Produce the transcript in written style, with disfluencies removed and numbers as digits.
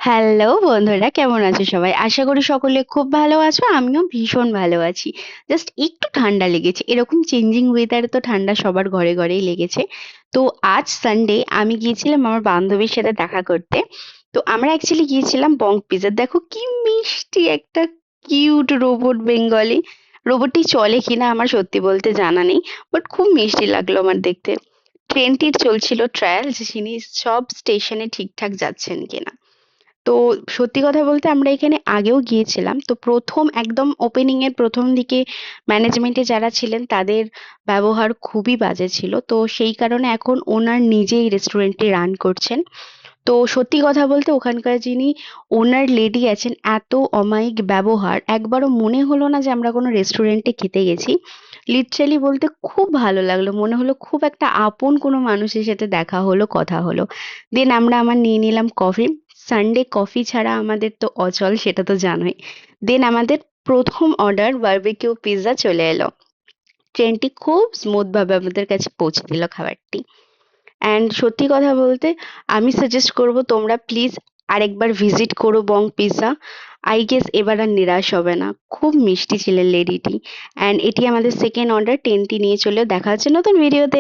Hello বন্ধুরা, কেমন আছো সবাই? আশা করি সকলে খুব ভালো আছো। আমিও ভীষণ ভালো আছি। জাস্ট একটু ঠান্ডা লেগেছে। এরকম চেঞ্জিং ওয়েদারে তো ঠান্ডা সবার ঘরে ঘরেই লেগেছে। তো আজ সানডে আমি গিয়েছিলাম আমার বান্ধবীর সাথে দেখা করতে। তো আমরা অ্যাকচুয়ালি গিয়েছিলাম বং পিৎজা। দেখো কি মিষ্টি একটা কিউট রোবট বেঙ্গলি। রোবটটি চলে কিনা আমার সত্যি বলতে জানা নেই, বাট খুব মিষ্টি লাগলো আমার দেখতে। ট্রেনটির চলছিল ট্রায়াল যে তিনি সব স্টেশনে ঠিকঠাক যাচ্ছেন কিনা। তো সত্যি কথা বলতে আমরা এখানে আগেও গিয়েছিলাম। তো প্রথম একদম ওপেনিং এর প্রথম দিকে ম্যানেজমেন্টে যারা ছিলেন তাদের ব্যবহার খুবই বাজে ছিল। তো সেই কারণে এখন ওনার নিজেই রেস্টুরেন্টটি রান করছেন। তো সত্যি কথা বলতে ওখানকার যিনি ওনার লেডি আছেন, এত অমায়িক ব্যবহার, একবারও মনে হলো না যে আমরা কোনো রেস্টুরেন্টে খেতে গেছি। লিটারালি বলতে খুব ভালো লাগলো, মনে হলো খুব একটা আপন কোনো মানুষের সাথে দেখা হলো, কথা হলো। দেন আমরা আমার নিয়ে নিলাম কফি। সানডে কফি ছাড়া আমাদের তো অচল, সেটা তো জানোই। দেন আমাদের প্রথম অর্ডার বারবিকিউ পিৎজা চলে এলো। ট্রেনটি খুব স্মুথ ভাবে আমাদের কাছে পৌঁছে দিল খাবারটি। অ্যান্ড সত্যি কথা বলতে আমি সাজেস্ট করব তোমরা প্লিজ আরেকবার ভিজিট করো বং পিৎজা। আই গেস এবার আর নিরাশ হবে না। খুব মিষ্টি ছিলেন লেডিটি। অ্যান্ড এটি আমাদের সেকেন্ড অর্ডার। 10টি নিয়ে চলেও দেখা হচ্ছে নতুন ভিডিওতে।